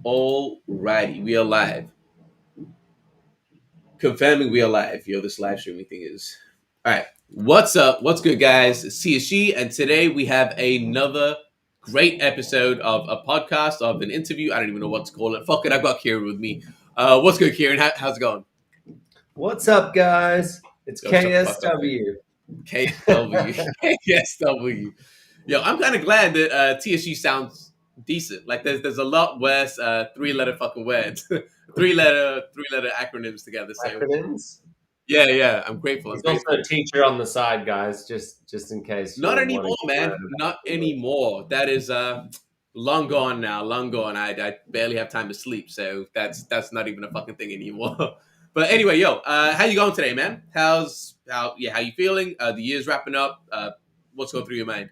Alrighty, we are live. Confirming we are live. Yo, this live streaming thing is. Alright, what's up? What's good, guys? It's CSG, and today we have another great episode of a podcast, of an interview. I don't even know what to call it. Fuck it, I've got Kieran with me. What's good, Kieran? How's it going? What's up, guys? It's Yo, shut the fuck up, man. KSW. KSW. KSW. Yo, I'm kind of glad that TSG sounds decent. Like there's a lot worse three-letter fucking words, three letter acronyms together. So Acronyms. yeah, I'm grateful. I'm He's also grateful. a teacher on the side, guys. Just in case Not you're wanting anymore, to man. learn about Not it. anymore. That is long gone now. Long gone. I barely have time to sleep, so that's not even a fucking thing anymore. But anyway, yo, how you going today, man? How you feeling? The year's wrapping up. What's going through your mind?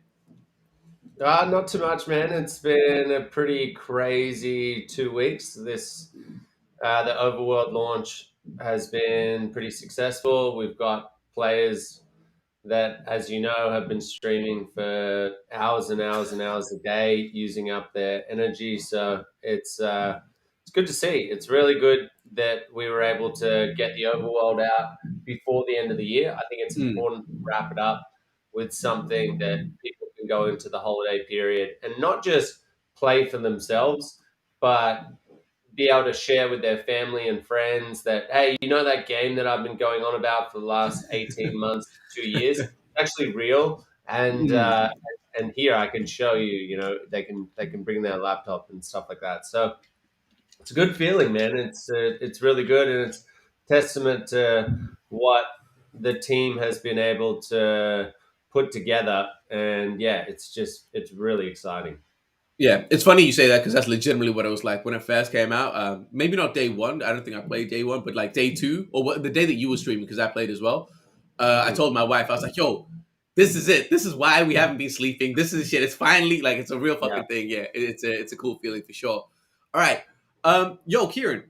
Not too much, man. It's been a pretty crazy 2 weeks. The Overworld launch has been pretty successful. We've got players that, as you know, have been streaming for hours and hours and hours a day, using up their energy. So it's good to see. It's really good that we were able to get the Overworld out before the end of the year. I think it's Mm, important to wrap it up with something that people can go into the holiday period and not just play for themselves, but be able to share with their family and friends that, hey, you know that game that I've been going on about for the last 18 months to 2 years, it's actually real. mm. And here I can show you, they can bring their laptop and stuff like that. So it's a good feeling, man. It's really good, and it's testament to what the team has been able to put together. And yeah, it's really exciting. Yeah, it's funny you say that because that's legitimately what it was like when it first came out. Maybe not day one. I don't think I played day one, but like day two or the day that you were streaming because I played as well. I Mm. told my wife, I was like, "Yo, this is it. This is why we haven't been sleeping. This is shit. It's finally like it's a real Yeah. fucking thing. Yeah, it's a cool feeling for sure." All right, yo, Kieran,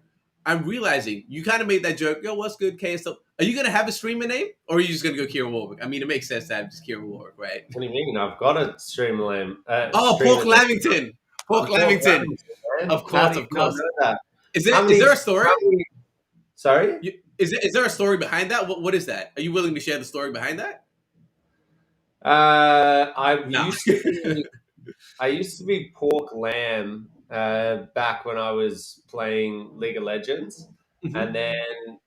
I'm realizing you kind of made that joke. Yo, what's good, K and stuff. Are you gonna have a streamer name or are you just gonna go Kieran Warwick? I mean, it makes sense to have just Kieran Warwick, right? What do you mean? I've got a stream Oh, streamer Pork name. Lamington. Pork I'm Paul Lamington. Lamington, man. Of How course, do you of not course. know that? Is there How is many? there a story? How many? Sorry. Is there a story behind that? What is that? Are you willing to share the story behind that? I No. used to be. I used to be Pork Lamb back when I was playing League of Legends, and Mhm. then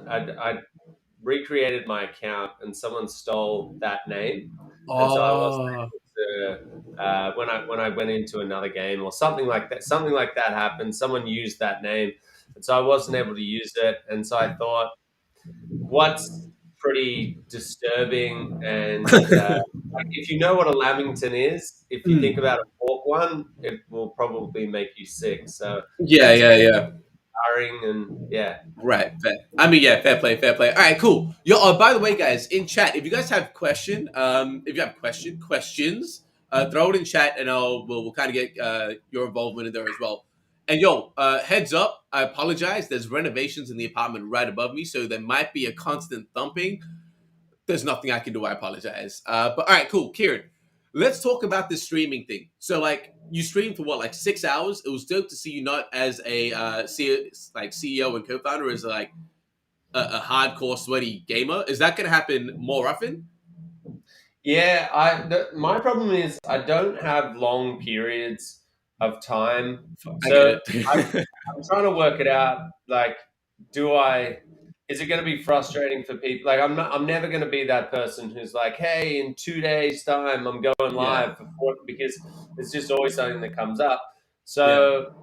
I recreated my account, and someone stole that name, and so I wasn't Oh, able to when I went into another game or something like that. Something like that happened. Someone used that name, and so I wasn't able to use it. And so I thought, what's pretty disturbing and like if you know what a lamington is, if you think Mm. about a pork one, it will probably make you sick. So Yeah, it's yeah, pretty yeah. tiring and yeah. Right. Fair. I mean, yeah, fair play, fair play. All right, cool. Yo, by the way, guys, in chat, if you guys have if you have questions, throw it in chat, and we'll kind of get your involvement in there as well. And yo, heads up, I apologize. There's renovations in the apartment right above me, so there might be a constant thumping. There's nothing I can do. I apologize. But all right, cool. Kieran, let's talk about this streaming thing. So, like, you streamed for what, like 6 hours? It was dope to see you not as a CEO and co-founder, as like a hardcore sweaty gamer. Is that going to happen more often? Yeah, my problem is I don't have long periods of time. I get So it. I'm trying to work it out. Like, do I? Is it going to be frustrating for people? Like, I'm not. I'm never going to be that person who's like, "Hey, in 2 days' time, I'm going Yeah, live for 40," because it's just always something that comes up. yeah, So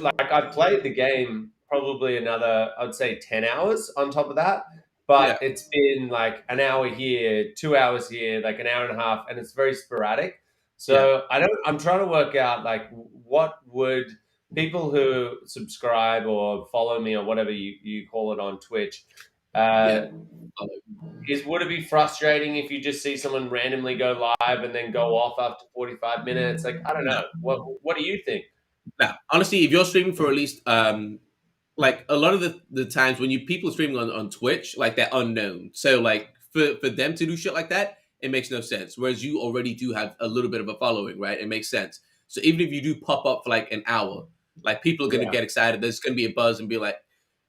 like I've played the game probably another, I'd say, 10 hours on top of that, but yeah, it's been like an hour here, 2 hours here, like an hour and a half, and it's very sporadic. yeah, So I'm trying to work out like what would people who subscribe or follow me or whatever you call it on Twitch. yeah. Uh, would it be frustrating if you just see someone randomly go live and then go off after 45 minutes? Like, I don't No, know. What do you think? no. Honestly, if you're streaming for at least like a lot of the times when you people are streaming on Twitch, like they're unknown. So like for them to do shit like that, it makes no sense. Whereas you already do have a little bit of a following, right? It makes sense. So even if you do pop up for like an hour, Like people are gonna Yeah. get excited. There's gonna be a buzz and be like,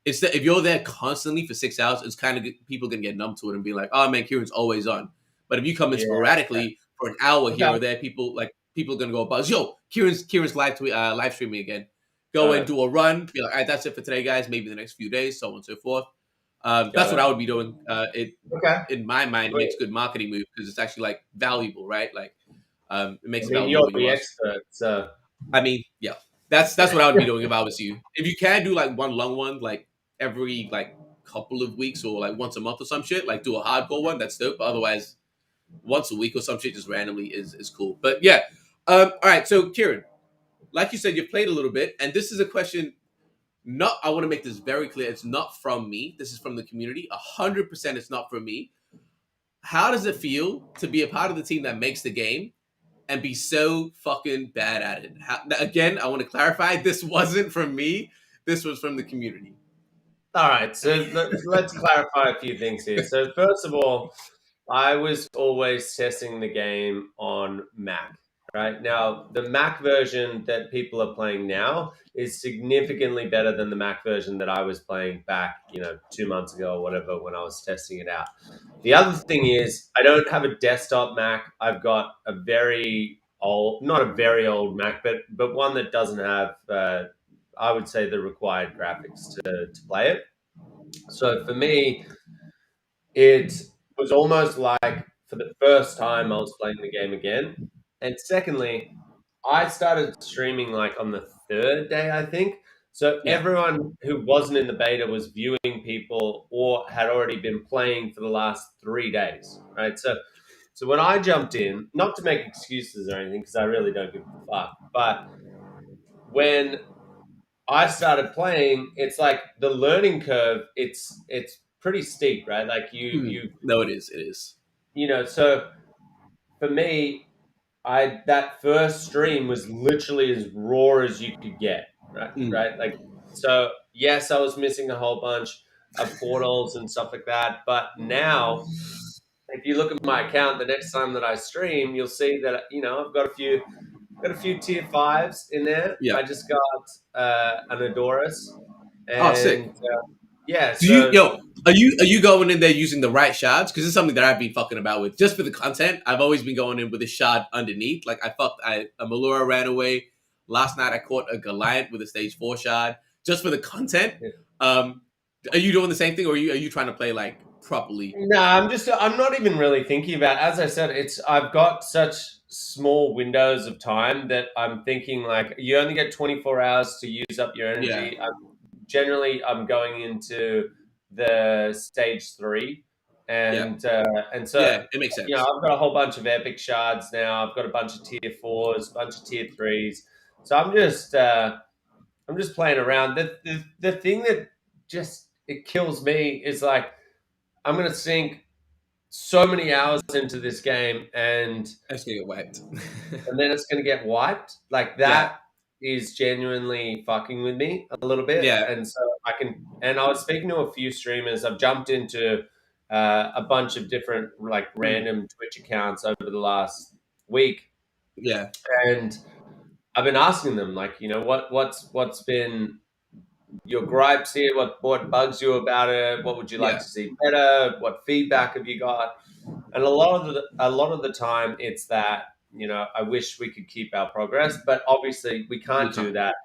instead if you're there constantly for 6 hours, it's kind of people gonna get numb to it and be like, oh man, Kieran's always on. But if you come in Yeah. sporadically for an hour Okay. here or there, people are gonna go buzz. Yo, Kieran's live streaming again. Go Got and it. do a run. Be like, all right, that's it for today, guys. Maybe the next few days, so on and so forth. That's Got what it. I would be doing. It Okay. in my mind, it Sweet. makes good marketing move because it's actually like valuable, right? Like, it I makes it mean, valuable you're when you the ask. expert, so I mean, yeah, that's what I would be doing if I was you. If you can do like one long one, like every like couple of weeks or like once a month or some shit, like do a hardcore one, that's dope. But otherwise, once a week or some shit just randomly is cool. But yeah, all right. So Kieran, like you said, you played a little bit, and this is a question. Not, I want to make this very clear. It's not from me. This is from the community. 100%, it's not from me. How does it feel to be a part of the team that makes the game and be so fucking bad at it? Again, I want to clarify. This wasn't from me. This was from the community. all right. So let's clarify a few things here. So first of all, I was always testing the game on Mac. Right now, the Mac version that people are playing now is significantly better than the Mac version that I was playing back, 2 months ago or whatever when I was testing it out. The other thing is, I don't have a desktop Mac. I've got a very old, not a very old Mac, but one that doesn't have, I would say, the required graphics to play it. So for me, it was almost like for the first time I was playing the game again. And secondly, I started streaming like on the third day, I think. So Yeah. everyone who wasn't in the beta was viewing people or had already been playing for the last 3 days, right? So when I jumped in, not to make excuses or anything, because I really don't give a fuck, but when I started playing, it's like the learning curve. It's pretty steep, right? Like No, it is. It is. so for me, I that first stream was literally as raw as you could get, right? Mm. Right? Like, so yes, I was missing a whole bunch of portals and stuff like that, but now if you look at my account, the next time that I stream, you'll see that I've got a few tier fives in there. Yeah. I just got an Adoris, Oh, sick. and yeah, Do you, so yo, are you going in there using the right shards? Because it's something that I've been fucking about with just for the content. I've always been going in with a shard underneath. Like a Malura ran away last night. I caught a Goliath with a stage 4 shard just for the content. Um, are you doing the same thing, or are you trying to play like properly? no, I'm not even really thinking about. As I said, it's I've got such small windows of time that I'm thinking like you only get 24 hours to use up your Yeah, energy. I'm going into the stage 3, yeah, and so yeah. It makes sense. I've got a whole bunch of epic shards now. I've got a bunch of tier 4s, a bunch of tier 3s. So I'm just playing around. The thing that just it kills me is like I'm gonna sink so many hours into this game, I'm just gonna get wiped. and then it's gonna get wiped. Like Yeah, that is genuinely fucking with me a little bit. yeah, And so I was speaking to a few streamers. I've jumped into a bunch of different like mm, random Twitch accounts over the last week, yeah, and I've been asking them like, what's been your gripes here? What bugs you about it? What would you like yeah. to see better? What feedback have you got? And a lot of the time, it's that I wish we could keep our progress, but obviously we We can't do can't. that.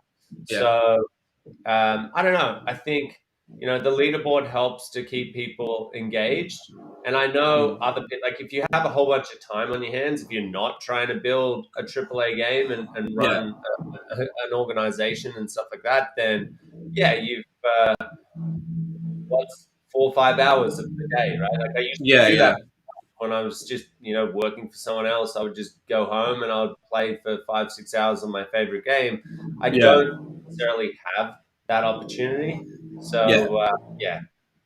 Yeah. So I don't know. I think the leaderboard helps to keep people engaged, and I know Mm, other people. Like if you have a whole bunch of time on your hands, if you're not trying to build a AAA game and yeah. run an organization and stuff like that, then yeah, you've what's 4 or 5 hours of the day, right? Like I used to Yeah, do that yeah, when I was just, working for someone else. I would just go home and I would play for 5, 6 hours on my favorite game. I yeah, don't necessarily have that opportunity. yeah. So, yeah, Yeah,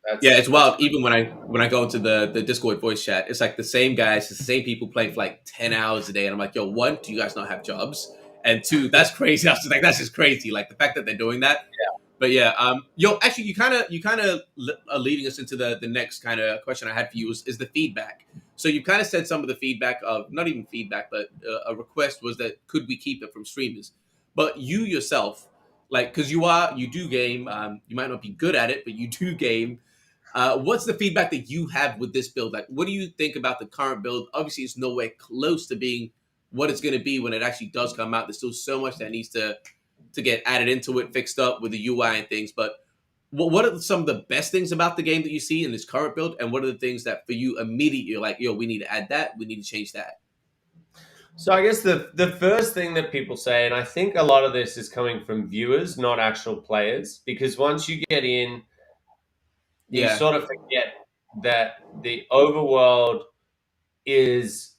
that's, it's that's, wild. Even when I go into the Discord voice chat, it's like the same guys, it's the same people playing for like 10 hours a day, and I'm like, yo, one, do you guys not have jobs? And two, that's crazy. I was just like, that's just crazy. Like the fact that they're doing that. But yeah, yo, actually, you kind of are leading us into the next kind of question I had for you is the feedback. So you kind of said some of the feedback of not even feedback, but a request was that could we keep it from streamers? But you yourself, like because you do game. You might not be good at it, but you do game. What's the feedback that you have with this build? Like, what do you think about the current build? Obviously, it's nowhere close to being what it's going to be when it actually does come out. There's still so much that needs to get added into it, fixed up with the UI and things. But what are some of the best things about the game that you see in this current build, and what are the things that for you immediately you're like, yo, we need to add that, we need to change that? So I guess the first thing that people say, and I think a lot of this is coming from viewers, not actual players, because once you get in, you Yeah. sort of forget that the overworld is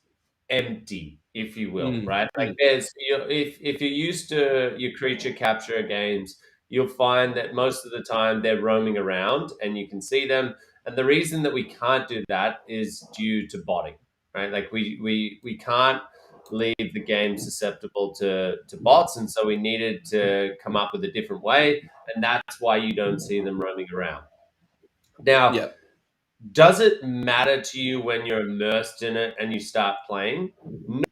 empty, if you will, Mm, right? Like mm, if you're used to your creature capture games, you'll find that most of the time they're roaming around and you can see them. And the reason that we can't do that is due to botting, right? Like we can't leave the game susceptible to bots, and so we needed to come up with a different way, and that's why you don't see them roaming around. Now, yeah. does it matter to you when you're immersed in it and you start playing?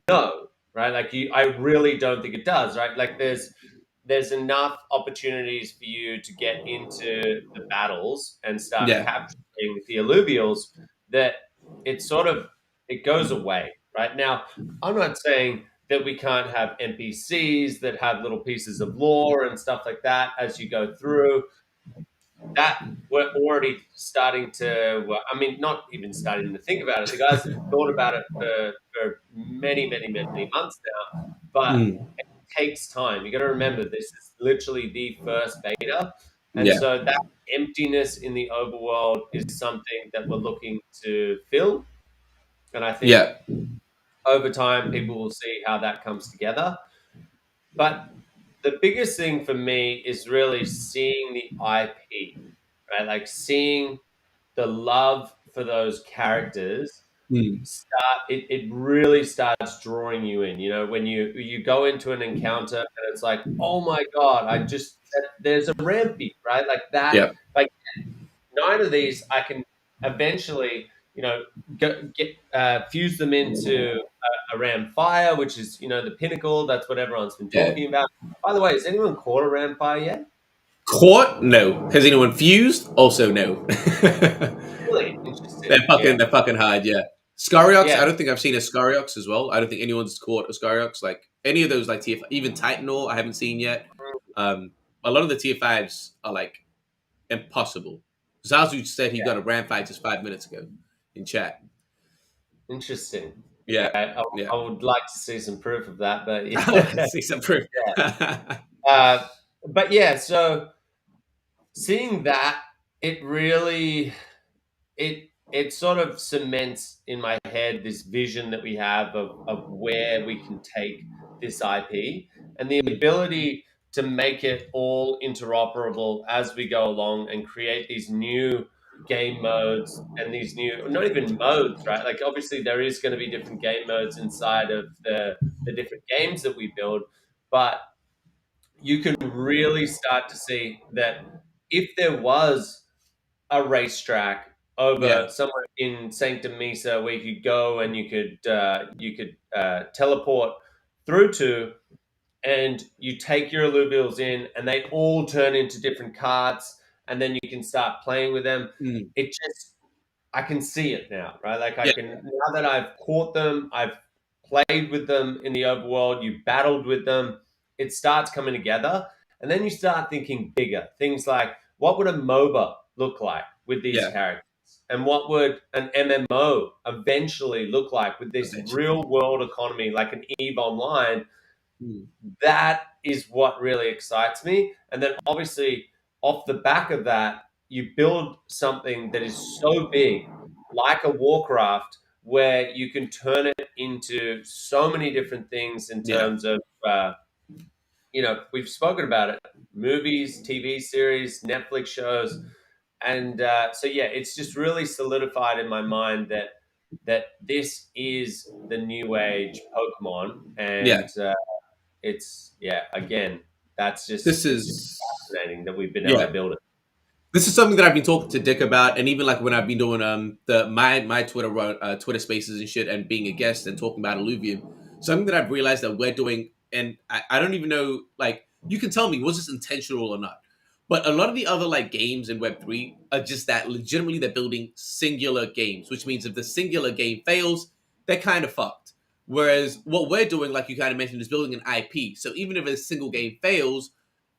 No, right? Like I really don't think it does, right? Like there's enough opportunities for you to get into the battles and start Yeah. capturing the alluvials that it sort of it goes away, right? Now, I'm not saying that we can't have NPCs that have little pieces of lore and stuff like that as you go through that we're already starting to I mean not even starting to think about it, the guys have thought about it for many months now, but Mm, it takes time. You got to remember this is literally the first beta, and yeah. so that emptiness in the overworld is something that we're looking to fill, and I think Yeah. over time people will see how that comes together. But the biggest thing for me is really seeing the IP, right? Like seeing the love for those characters Mm, it really starts drawing you in. You know, when you go into an encounter and it's like, oh my god, there's a rampy, right? Like that, yeah. like 9 of these I can eventually, get fuse them into a ram fire, which is the pinnacle. That's what everyone's been Yeah. talking about. By the way, has anyone caught a ram fire yet? Caught? No. Has anyone fused? Also no. Really interesting. Yeah, They're fucking hard, yeah. Scariox, I yeah. don't think I've seen a Scariox as well. I don't think anyone's caught a Scariox. Like any of those like TF even Titanor I haven't seen yet. Um a lot of the tier fives are like impossible. Zazu said he got a ram fight just 5 minutes ago in chat. Interesting. Yeah, Yeah. Yeah. I would like to see some proof of that, but I want to yeah. see some proof. Uh, but yeah, so seeing that, it really it sort of cements in my head this vision that we have of where we can take this IP and the Mm, ability to make it all interoperable as we go along and create these new game modes and these new not even modes, right? Like obviously there is going to be different game modes inside of the different games that we build, but you can really start to see that if there was a racetrack over yeah. somewhere in Sanctum Mesa where you could go and you could teleport through to, and you take your alluvials in, and they all turn into different carts, and then you can start playing with them. Mm, It just I can see it now, right? Like I yeah. can now that I've caught them, I've played with them in the overworld, you battled with them, it starts coming together. And then you start thinking bigger. Things like what would a MOBA look like with these Yeah. characters? And what would an MMO eventually look like with this Eventually. real world economy like an EVE Online? Mm, That is what really excites me. And then obviously, off the back of that, you build something that is so big, like a Warcraft, where you can turn it into so many different things in yeah. terms of, we've spoken about it movies, TV series, Netflix shows. And so, yeah, it's just really solidified in my mind that this is the new age Pokemon. Yeah. And it's yeah, again, This it's just is fascinating that we've been able to yeah. build it. This is something that I've been talking to Dick about, and even like when I've been doing the my Twitter Twitter Spaces and shit, and being a guest and talking about Illuvium. Something that I've realized that we're doing, and I don't even know like you can tell me was this intentional or not. But a lot of the other like games in Web3 are just that legitimately they're building singular games, which means if the singular game fails, they're kind of fucked. Whereas what we're doing, like you kind of mentioned, is building an IP. So even if a single game fails,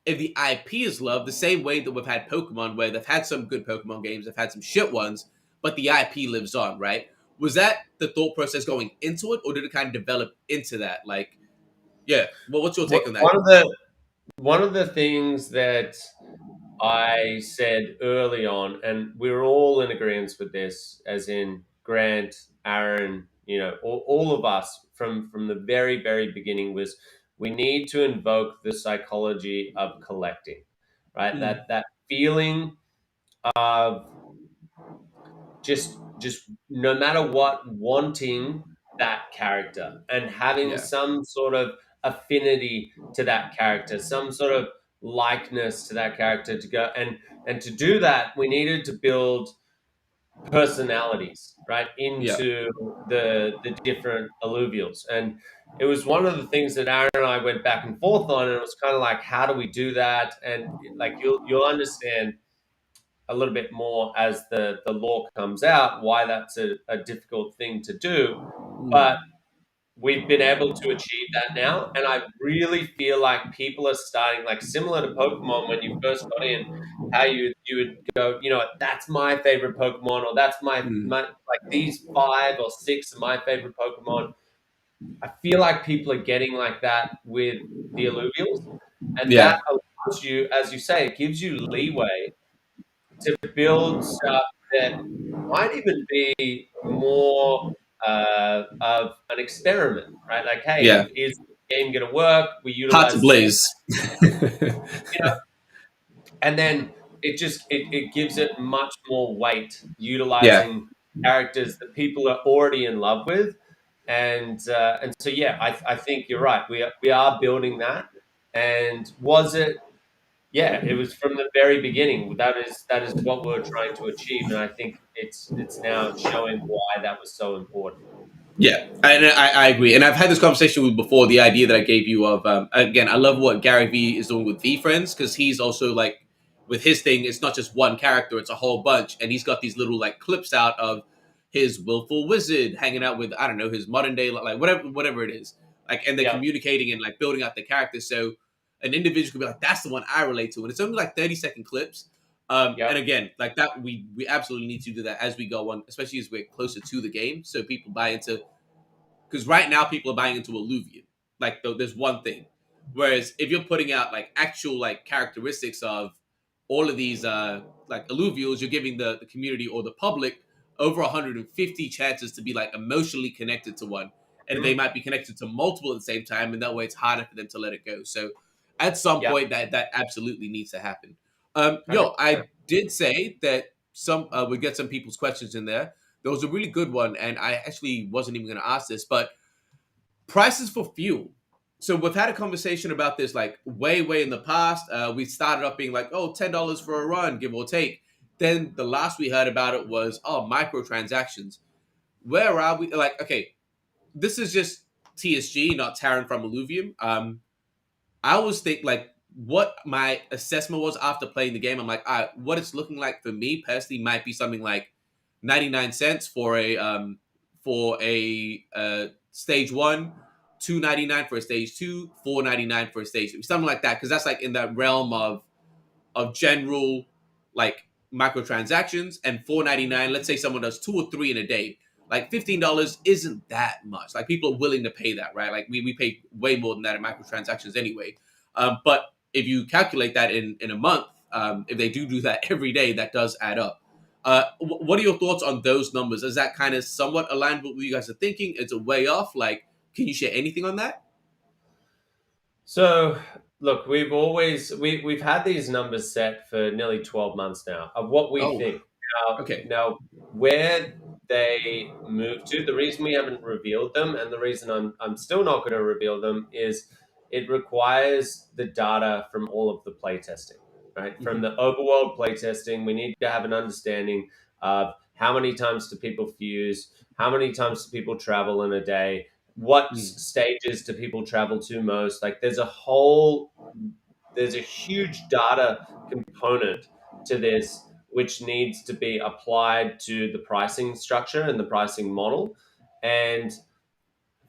if the IP is loved, the same way that we've had Pokemon, where they've had some good Pokemon games, they've had some shit ones, but the IP lives on, right? Was that the thought process going into it, or did it kind of develop into that? Like, yeah. Well, what's your take on that? One of the things that I said early on, and we were all in agreement with this, as in Grant, Aaron, all of us from the very beginning, was we need to invoke the psychology of collecting, right? Mm, That feeling of just no matter what, wanting that character and having yeah. some sort of affinity to that character, some sort of likeness to that character to go, and to do that we needed to build personalities right Yeah. into the different alluvials. And it was one of the things that Aaron and I went back and forth on, and it was kind of like, how do we do that? And like you'll understand a little bit more as the law comes out why that's a difficult thing to do. But Mm, we've been able to achieve that now, and I really feel like people are starting, like similar to Pokemon when you first got in, how you would go, that's my favorite Pokemon, or that's my mm, like these 5 or 6 are my favorite Pokemon. I feel like people are getting like that with the alluvials, and yeah. that allows you, as you say, it gives you leeway to build stuff that might even be more of an experiment, right? Like, Yeah. hey, is the game going to work? We Heart to utilize this, blaze. you know, and then it gives it much more weight, Yeah. utilizing characters that people are already in love with, and so yeah, I think you're right. We are building that, and was it yeah, it was from the very beginning. That is what we're trying to achieve, and I think it's now showing why that was so important. Yeah, and I agree. And I've had this conversation with before the idea that I gave you of again, I love what Gary Vee is doing with V Friends because he's also like with his thing. It's not just one character; it's a whole bunch, and he's got these little like clips out of his willful wizard hanging out with I don't know his modern day like whatever it is, like and they're Yeah, communicating and like building out the characters. So an individual could be like, "That's the one I relate to," and it's only like 30-second clips. yeah, And again, like that, we absolutely need to do that as we go on, especially as we're closer to the game, so people buy into because right now people are buying into Illuvium. Like there's one thing. Whereas if you're putting out like actual like characteristics of all of these like alluvials, you're giving the community or the public over 150 chances to be like emotionally connected to one. And they mhm, might be connected to multiple at the same time, and that way it's harder for them to let it go. So at some yeah, point that absolutely needs to happen. 100%. I did say that some we get some people's questions in there. There was a really good one, and I actually wasn't even going to ask this, but prices for fuel. So we've had a conversation about this like way in the past. We started up being like, oh, $10 for a run, give or take. Then the last we heard about it was, oh, microtransactions. Where are we? Like, okay, this is just TSG, not Taryn from Illuvium. I always think like what my assessment was after playing the game. I'm like, all right, what it's looking like for me personally might be something like 99 cents for a stage one, 2.99 for a stage two, 4.99 for a stage three, something like that. Because that's like in that realm of general like microtransactions and 4.99. Let's say someone does two or three in a day. Like $15 isn't that much. Like people are willing to pay that, right? Like we pay way more than that in microtransactions anyway. But if you calculate that in a month, if they do that every day, that does add up. What are your thoughts on those numbers? Is that kind of somewhat aligned with what you guys are thinking? It's a way off. Like, can you share anything on that? So look, we've had these numbers set for nearly 12 months now of what we Oh, think. okay. Now where they move to, the reason we haven't revealed them, and the reason I'm still not going to reveal them, is it requires the data from all of the playtesting, right? From Hmm. the overworld playtesting, we need to have an understanding of how many times do people fuse, how many times do people travel in a day, what Mm. stages do people travel to most. Like there's a whole there's a huge data component to this, which needs to be applied to the pricing structure and the pricing model. And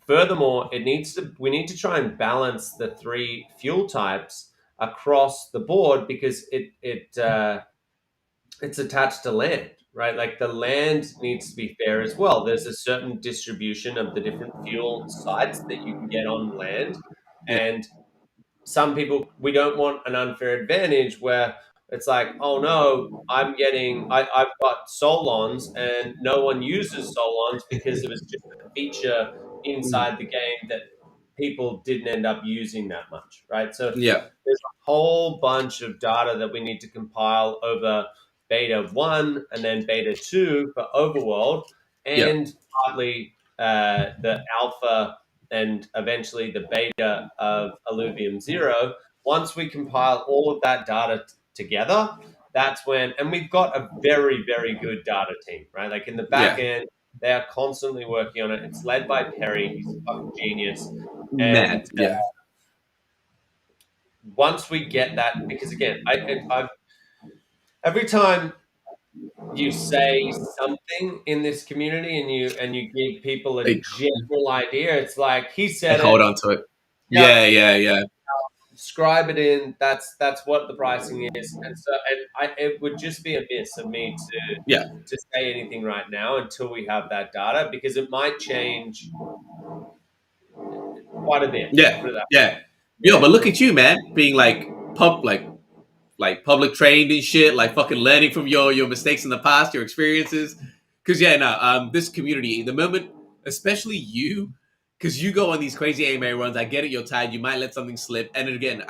furthermore, we need to try and balance the three fuel types across the board because it's attached to land, right? Like the land needs to be fair as well. There's a certain distribution of the different fuel sites that you can get on land, Yeah. and some people, we don't want an unfair advantage where it's like, oh no, I've got solons and no one uses solons because it was just a feature Mm. inside the game that people didn't end up using that much, right? So Yeah. there's a whole bunch of data that we need to compile over beta 1 and then beta 2 for Overworld, Yeah. and partly the alpha and eventually the beta of Illuvium Zero. Once we compile all of that data together, that's when, and we've got a very, very good data team, right? Like in the back Yeah. end, they are constantly working on it. It's led by Perry. He's a fucking genius. And Mad. Yeah. once we get that, because again, I've every time you say something in this community and you give people a Like, general idea, it's like he I said hold it. on to it. Yep, Yeah. Yeah. Yeah. scribe it in. That's what the pricing is, and so it would just be a miss of me Yeah. to say anything right now until we have that data because it might change quite a bit. Let's Yeah. put it that Yeah. way. Yo, Yeah. but look at you, man, being like public trained and shit, like fucking learning from your mistakes in the past, your experiences. Cause yeah, no, this community, the moment, especially you, because you go on these crazy AMA runs. I get it, you're tired, you might let something slip. And again,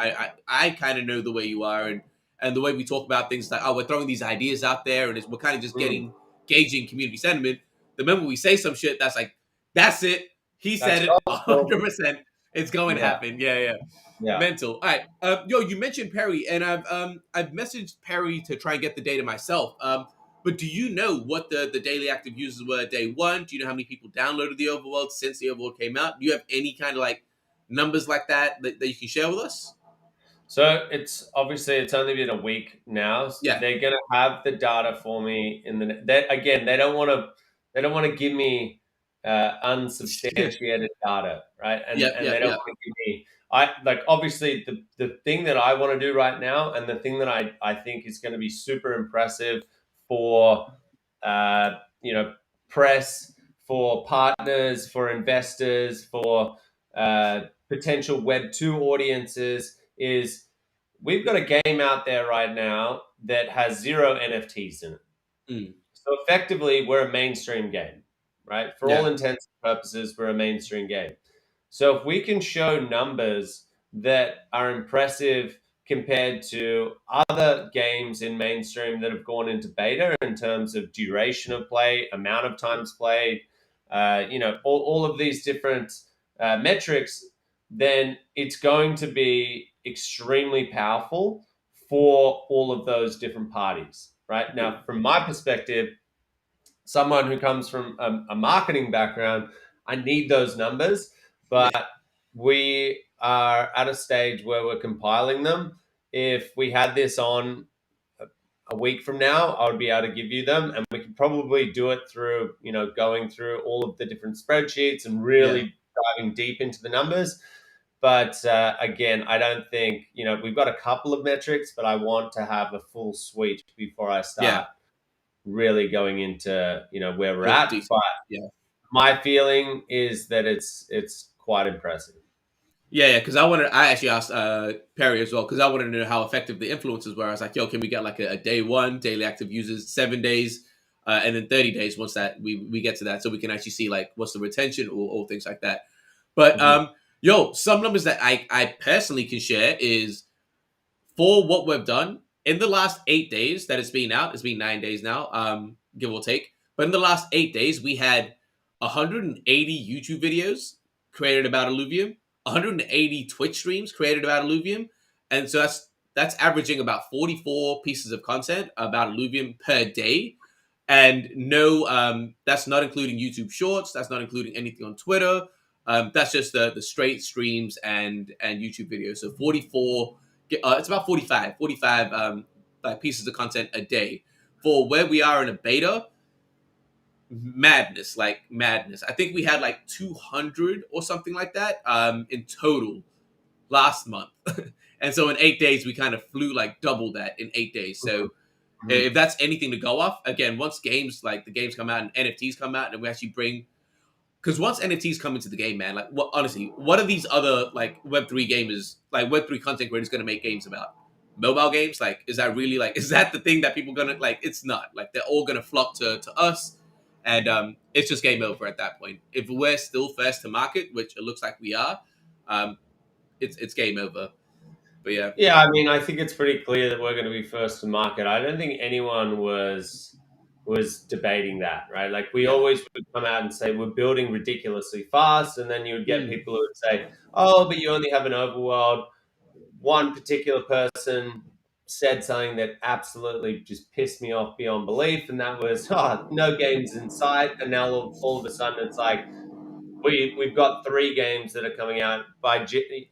I kind of know the way you are, and the way we talk about things like, oh, we're throwing these ideas out there, and we're kind of just Mm. gauging community sentiment. The moment we say some shit, that's like, that's it. He That's said it gospel. 100%. It's going to Yeah. happen. Yeah, yeah. Yeah. Mental. All right. Yo, you mentioned Perry, and I've messaged Perry to try and get the data myself. But do you know what the daily active users were day one? Do you know how many people downloaded the Overworld since the Overworld came out? Do you have any kind of like numbers like that you can share with us? So it's obviously it's only been a week now. Yeah. They're gonna have the data for me in the they again they don't want to give me yep. unsubstantiated data, right? And they Yep. don't Yep. want to give me I like obviously the thing that I want to do right now and the thing that I think is going to be super impressive for uh, you know press, for partners, for investors, for potential Web 2 audiences is we've got a game out there right now that has zero NFTs in it. Mm, So effectively, we're a mainstream game, right? For all yeah. intents and purposes, we're a mainstream game. So if we can show numbers that are impressive compared to other games in mainstream that have gone into beta in terms of duration of play, amount of times played, all of these different metrics, then it's going to be extremely powerful for all of those different parties, right? Now, from my perspective, someone who comes from a marketing background, I need those numbers, Yeah. but we are at a stage where we're compiling them. If we had this on a week from now, I would be able to give you them, and we could probably do it through, going through all of the different spreadsheets and Yeah. really diving deep into the numbers. But again, I don't think, we've got a couple of metrics, but I want to have a full suite before I Yeah. start really going into where we're Real at. decent. But Yeah. my feeling is that it's quite impressive. Yeah, because I actually asked Perry as well because I wanted to know how effective the influencers were. I was like, yo, can we get like a day one daily active users, 7 days, and then 30 days once that we get to that, so we can actually see like what's the retention or things like that. But Mhm. yo, some numbers that I personally can share is for what we've done in the last 8 days that it's been out. It's been 9 days now, give or take. But in the last 8 days, we had 180 YouTube videos created about Illuvium, 180 Twitch streams created about Illuvium, and so that's averaging about 44 pieces of content about Illuvium per day. And no, that's not including YouTube Shorts. That's not including anything on Twitter. That's just the straight streams and YouTube videos. So 44 It's about 45 like pieces of content a day. For where we are in a beta, madness, like madness. I think we had like 200 or something like that in total last month. And so in 8 days, we kind of flew like double that in 8 days. So Mhm. if that's anything to go off, again, once games like the games come out and NFTs come out, and we actually bring, because once NFTs come into the game, man, like what honestly, what are these other like Web3 gamers, like Web3 content creators, going to make games about? Mobile games? Like, is that really like, is that the thing that people gonna like? It's not. Like, they're all gonna flock to us, and it's just game over at that point. If we're still first to market, which it looks like we are, um, it's game over. But yeah, Yeah, I mean, I think it's pretty clear that we're going to be first to market. I don't think anyone was debating that, right? Like we yeah, always would come out and say we're building ridiculously fast, and then you would get mm, people who would say, "Oh, but you only have an overworld." One particular person said something that absolutely just pissed me off beyond belief, and that was, "Oh, no games in sight," and now all of a sudden it's like we've got three games that are coming out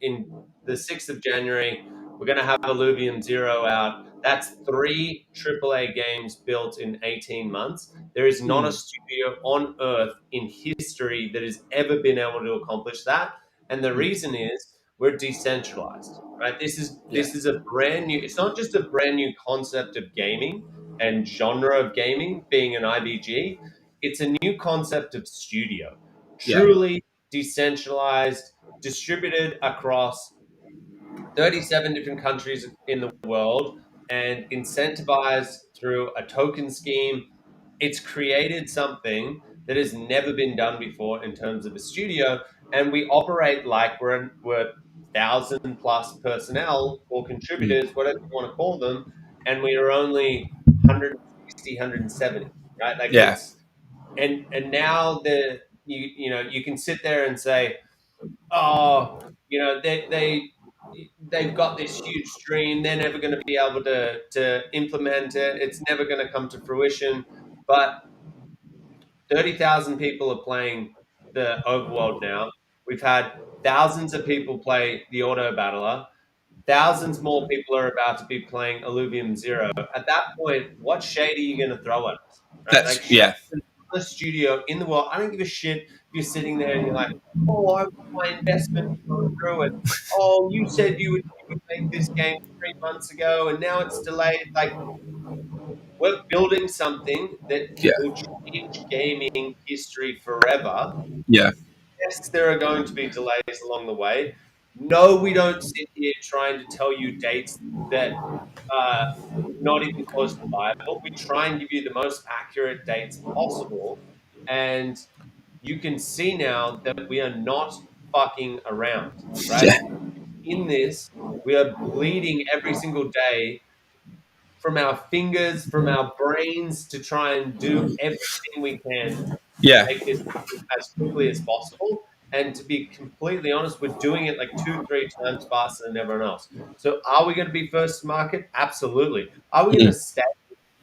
in the 6th of January. We're going to have Illuvium Zero out. That's three AAA games built in 18 months. There is not a mm, studio on earth in history that has ever been able to accomplish that. And the mm, reason is we're decentralized, right? yeah, This is a brand new. It's not just a brand new concept of gaming and genre of gaming being an IBG. It's a new concept of studio, yeah, truly decentralized, distributed across 37 different countries in the world, and incentivized through a token scheme. It's created something that has never been done before in terms of a studio, and we operate like we're 1,000 plus personnel or contributors, mm, whatever you want to call them, and we are only 160, 170, right? Like yeah, it's and now you know you can sit there and say, oh, you know, they've got this huge dream. They're never going to be able to implement it. It's never going to come to fruition. But 30,000 people are playing the Overworld now. We've had thousands of people play the Auto Battler. Thousands more people are about to be playing Illuvium Zero. At that point, what shade are you going to throw at us? Right? Like, that's show yeah, us another studio in the world. I don't give a shit if you're sitting there and you're like, oh, I want my investment to go through it. Oh, you said you would make this game 3 months ago and now it's delayed. Like, we're building something that yeah, will change gaming history forever. yeah, Yes, there are going to be delays along the way. No, we don't sit here trying to tell you dates that are not even close to viable. We try and give you the most accurate dates possible. And you can see now that we are not fucking around, right? yeah, In this, we are bleeding every single day from our fingers, from our brains to try and do everything we can yeah, make this as quickly as possible. And to be completely honest, we're doing it like two, three times faster than everyone else. So are we going to be first to market? Absolutely. Are we going to mm, stay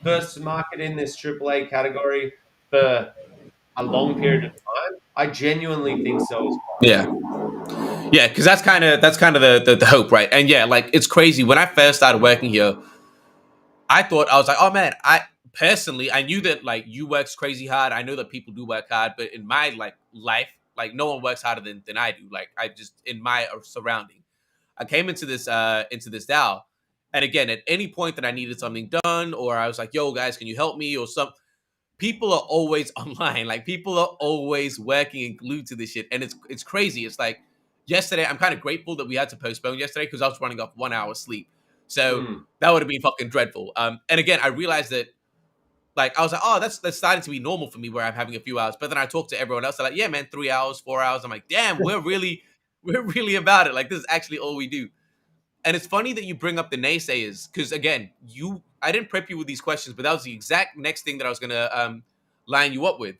first to market in this AAA category for a long period of time? I genuinely think so as yeah. Yeah, because that's kind of the hope, right? And yeah, like it's crazy. When I first started working here, I thought I was like, oh man, I personally I knew that like you works crazy hard. I know that people do work hard, but in my like life, like no one works harder than I do. Like I just in my surrounding. I came into this DAO. And again, at any point that I needed something done, or I was like, yo, guys, can you help me? Or some people are always online. Like people are always working and glued to this shit. And it's crazy. It's like yesterday, I'm kind of grateful that we had to postpone yesterday because I was running off 1 hour sleep. So well. that would have been fucking dreadful. And again, I realized that like I was like, oh, that's starting to be normal for me where I'm having a few hours. But then I talked to everyone else. They're like, yeah, man, 3 hours, 4 hours. I'm like, damn, we're really about it. Like this is actually all we do. And it's funny that you bring up the naysayers because again, I didn't prep you with these questions, but that was the exact next thing that I was gonna line you up with.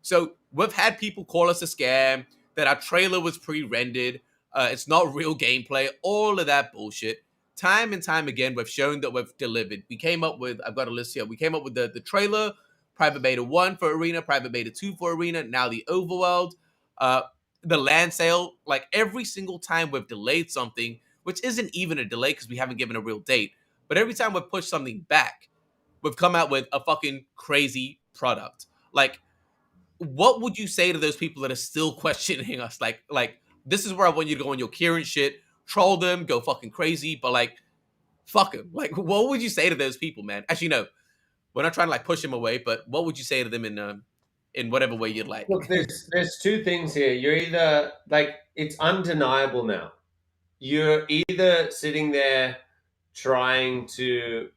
So we've had people call us a scam, that our trailer was pre-rendered, it's not real gameplay, all of that bullshit. Time and time again, we've shown that we've delivered. We came up with, I've got a list here. We came up with the trailer, private beta 1 for Arena, private beta 2 for Arena, now the Overworld, uh, the land sale. Like every single time we've delayed something, which isn't even a delay because we haven't given a real date. But every time we've pushed something back, we've come out with a fucking crazy product. Like, what would you say to those people that are still questioning us? Like this is where I want you to go on your Kieran shit, troll them, go fucking crazy, but like, fuck them. Like, what would you say to those people, man? Actually, no, we're not trying to like push them away, but what would you say to them in whatever way you'd like? Look, there's two things here. You're either like it's undeniable now. You're either sitting there trying to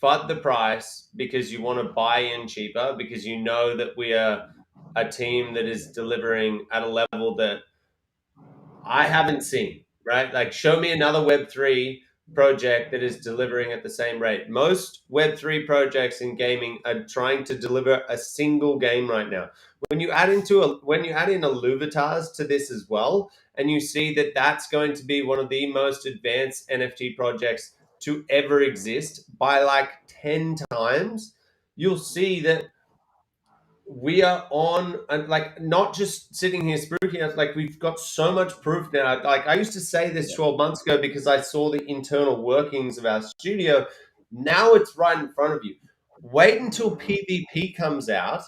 fud the price because you want to buy in cheaper because you know that we are a team that is delivering at a level that I haven't seen, right? Like, show me another Web3 project that is delivering at the same rate. Most Web3 projects in gaming are trying to deliver a single game right now. When you add in Illuvitas to this as well, and you see that that's going to be one of the most advanced NFT projects to ever exist by like 10 times, you'll see that we are on and like not just sitting here spruiking us, like we've got so much proof now. Like I used to say this Yeah. 12 months ago because I saw the internal workings of our studio. Now it's right in front of you. Wait until PvP comes out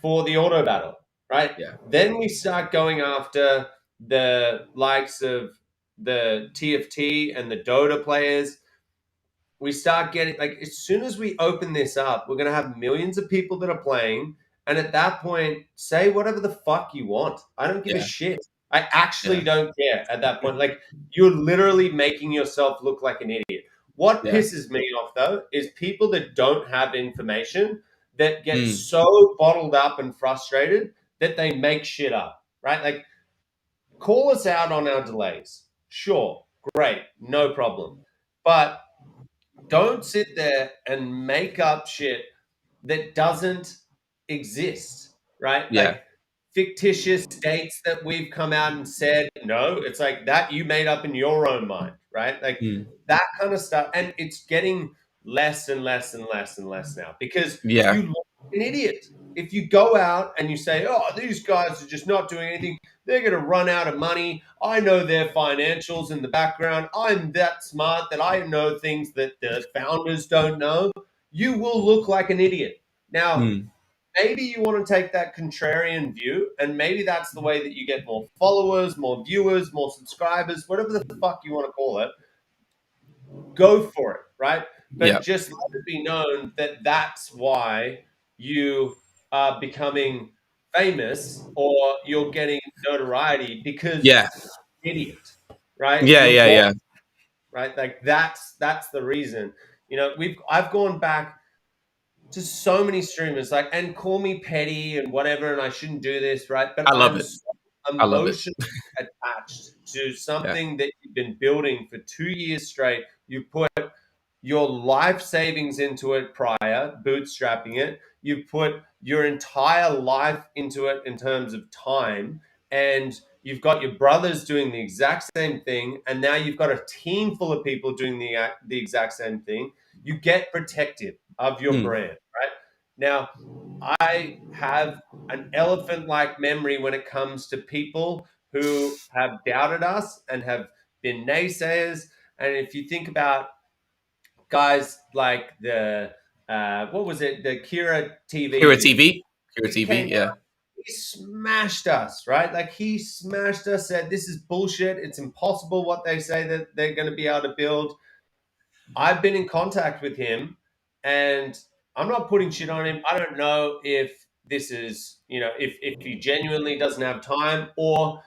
for the auto battle, right? Yeah. Then we start going after the likes of the TFT and the Dota players. We start getting like as soon as we open this up, we're gonna have millions of people that are playing, and at that point, say whatever the fuck you want. I don't give a Yeah. shit. I actually Yeah. don't care at that point. Like you're literally making yourself look like an idiot. What Yeah. pisses me off though is people that don't have information that get Mm. so bottled up and frustrated that they make shit up. Right? Like call us out on our delays. Sure, great, no problem. But don't sit there and make up shit that doesn't exist, right? Yeah. Like fictitious dates that we've come out and said, no, it's like that you made up in your own mind, right? Like Mm. that kind of stuff. And it's getting less and less and less and less now because Yeah. you look like an idiot. If you go out and you say, oh, these guys are just not doing anything, they're going to run out of money. I know their financials in the background. I'm that smart that I know things that the founders don't know. You will look like an idiot. Now, Mm. maybe you want to take that contrarian view, and maybe that's the way that you get more followers, more viewers, more subscribers, whatever the fuck you want to call it. Go for it, right? But Yeah. just let it be known that that's why you are becoming famous or you're getting notoriety because Yeah. idiot, right? Yeah. You're Yeah. born, Yeah. right? Like that's the reason. You know, I've gone back to so many streamers, like, and call me petty and whatever, and I shouldn't do this, right? But I love I'm it. so I love it. emotionally attached to Yeah. something that you've been building for 2 years straight. You put your life savings into it prior, bootstrapping it. You put your entire life into it in terms of time, and you've got your brothers doing the exact same thing, and now you've got a team full of people doing the exact same thing. You get protective of your Mm. brand, right? Now, I have an elephant-like memory when it comes to people who have doubted us and have been naysayers. And if you think about guys like the what was it, the Kira Kira TV, TV. Kira he TV. came Yeah. out, he smashed us, right? Like he smashed us, said this is bullshit, it's impossible what they say that they're going to be able to build. I've been in contact with him, and I'm not putting shit on him. I don't know if this is, you know, if he genuinely doesn't have time, or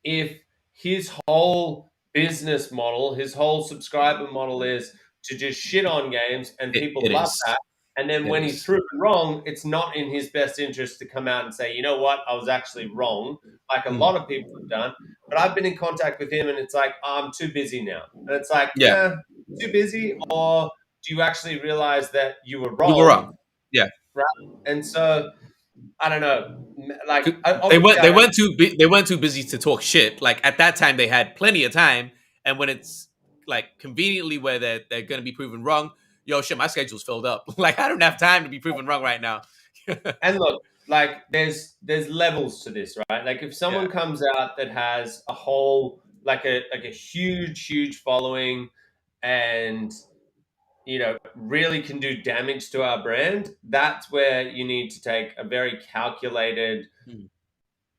if his whole business model, his whole subscriber model is to just shit on games and people It love is. that. And then It when he's is. proven wrong, it's not in his best interest to come out and say, you know what, I was actually wrong, like a Mm. lot of people have done. But I've been in contact with him and it's like, I'm too busy now. And it's like, Yeah. too busy, or do you actually realize that you were You were wrong? wrong. Yeah. Right. And so I don't know. Like, They obviously, weren't. I They don't. weren't too. They weren't too busy to talk shit. Like at that time, they had plenty of time. And when it's like conveniently where they're going to be proven wrong, yo, shit, my schedule's filled up. Like I don't have time to be proven wrong right now. And look, like there's levels to this, right? Like if Yeah. someone comes out that has a whole like a huge following, and really can do damage to our brand, that's where you need to take a very calculated Mm.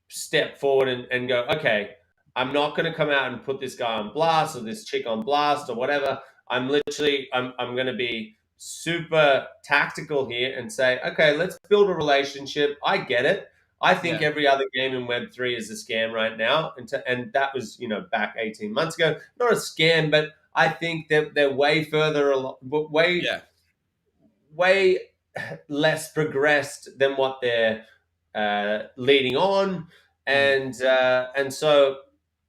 step forward and go, okay, I'm not going to come out and put this guy on blast or this chick on blast or whatever. I'm going to be super tactical here and say, okay, let's build a relationship. I get it. I think Yeah. every other game in Web3 is a scam right now. And that was, back 18 months ago. Not a scam, but I think that they're way further along, Yeah. way less progressed than what they're leading on, Mm. and so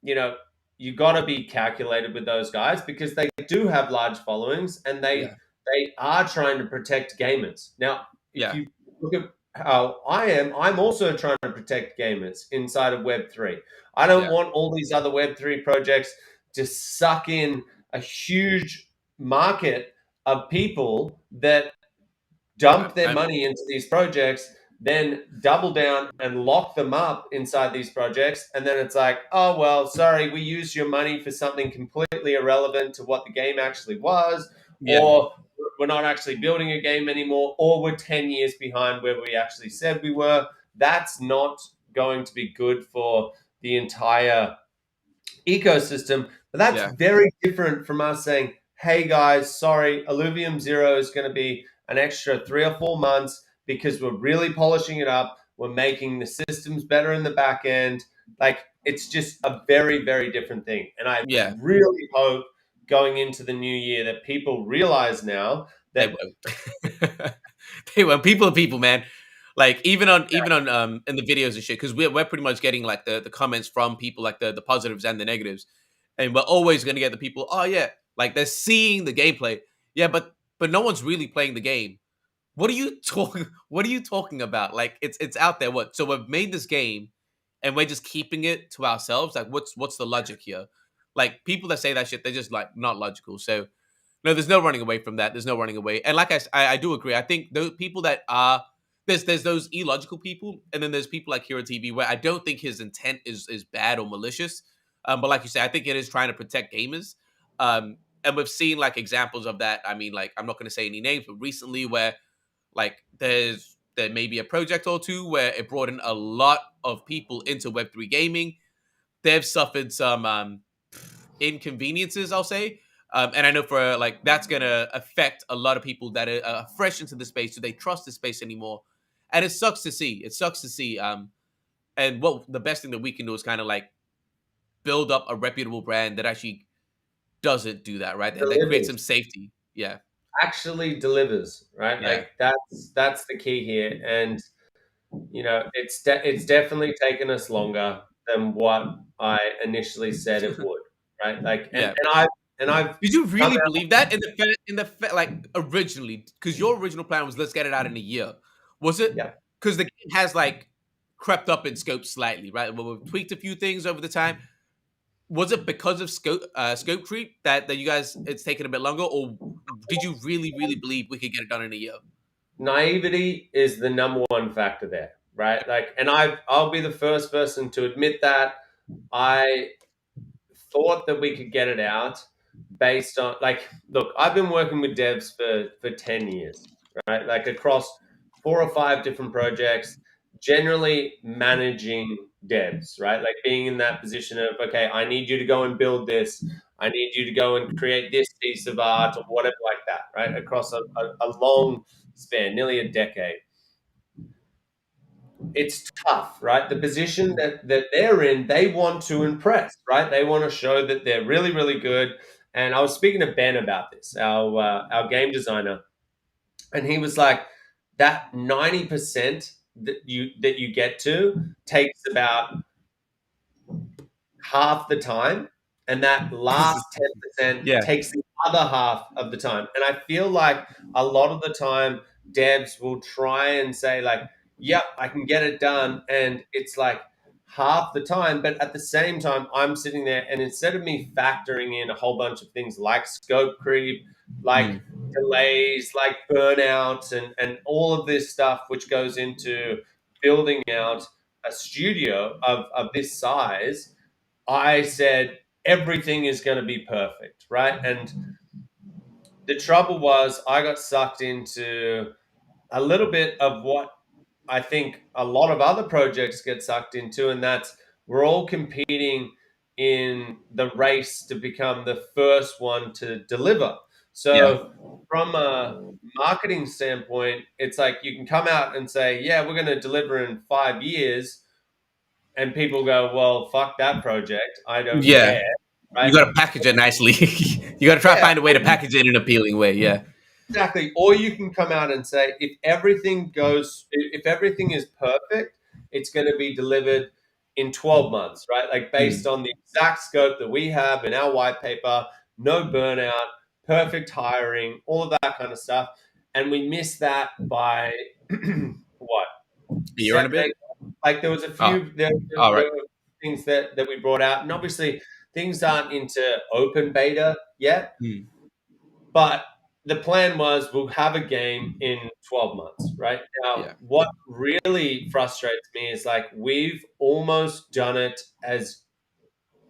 you know you got to be calculated with those guys because they do have large followings and they Yeah. they are trying to protect gamers. Now, if Yeah. you look at how I'm also trying to protect gamers inside of Web3. I don't Yeah. want all these other Web3 projects to suck in a huge market of people that dump their I'm money into these projects, then double down and lock them up inside these projects. And then it's like, oh, well, sorry, we used your money for something completely irrelevant to what the game actually was, yeah. or we're not actually building a game anymore, or we're 10 years behind where we actually said we were. That's not going to be good for the entire ecosystem. But that's Yeah. very different from us saying, hey guys, sorry, Illuvium Zero is going to be an extra 3 or 4 months because we're really polishing it up. We're making the systems better in the back end. Like, it's just a very different thing. And I Yeah. really hope going into the new year that people realize now They that won't. They won't. People are people, man. Like even on in the videos and shit, because we're pretty much getting like the comments from people, like the positives and the negatives, and we're always gonna get the people. Oh yeah, like they're seeing the gameplay. Yeah, but no one's really playing the game. What are you talking? What are you talking about? Like it's out there. What? So we've made this game, and we're just keeping it to ourselves. Like what's the logic here? Like people that say that shit, they're just like not logical. So no, there's no running away from that. There's no running away. And like I do agree. I think those people that are there's those illogical people, and then there's people like Hero TV where I don't think his intent is bad or malicious. But like you said, I think it is trying to protect gamers. And we've seen like examples of that. I mean, like I'm not going to say any names, but recently where like there may be a project or two where it brought in a lot of people into Web3 gaming. They've suffered some inconveniences, I'll say. And I know for like that's gonna affect a lot of people that are fresh into the space. Do they trust the space anymore? And it sucks to see. It sucks to see. And what the best thing that we can do is kind of like build up a reputable brand that actually doesn't do that, right? That creates some delivers, safety. Yeah, actually delivers, right? yeah, Like that's the key here. And it's definitely taken us longer than what I initially said it would, right? Like, and yeah. I've Did you come really out, believe that like originally? Because your original plan was let's get it out in a year. Was it? yeah. Because the game has like crept up in scope slightly, right? Well, we've tweaked a few things over the time. Was it because of scope creep that you guys it's taken a bit longer, or did you really believe we could get it done in a year? Naivety is the number one factor there, right? Like, and I'll be the first person to admit that I thought that we could get it out based on, like, look, I've been working with devs for 10 years, right? Like, across 4 or 5 different projects, generally managing devs, right? Like, being in that position of, okay, I need you to go and build this, I need you to go and create this piece of art or whatever, like that, right? Across a long span, nearly a decade. It's tough, right? The position that they're in, they want to impress, right? They want to show that they're really good. And I was speaking to Ben about this, our game designer, and he was like, that 90% that you get to takes about half the time, and that last 10% Yeah. takes the other half of the time. And I feel like a lot of the time devs will try and say like, yep, I can get it done, and it's like half the time. But at the same time, I'm sitting there, and instead of me factoring in a whole bunch of things like scope creep, like Mm. delays, like burnouts, and all of this stuff which goes into building out a studio of this size, I said everything is going to be perfect, right? And the trouble was, I got sucked into a little bit of what I think a lot of other projects get sucked into, and that's we're all competing in the race to become the first one to deliver. Yeah. So, from a marketing standpoint, it's like you can come out and say, "Yeah, we're going to deliver in 5 years," and people go, "Well, fuck that project. I don't Yeah. care." You Right? got to package it nicely. You got to try to Yeah, find a way to package it in an appealing way. Yeah. exactly. Or you can come out and say, if everything is perfect, it's going to be delivered in 12 months, right? Like based Mm. on the exact scope that we have in our white paper, no burnout, perfect hiring, all of that kind of stuff. And we missed that by what? A year and a 7, 8. bit. Like there was a Oh, few all there right. were things that we brought out. And obviously things aren't into open beta yet, Mm. but the plan was we'll have a game in 12 months, right? Now, Yeah. what really frustrates me is like we've almost done it as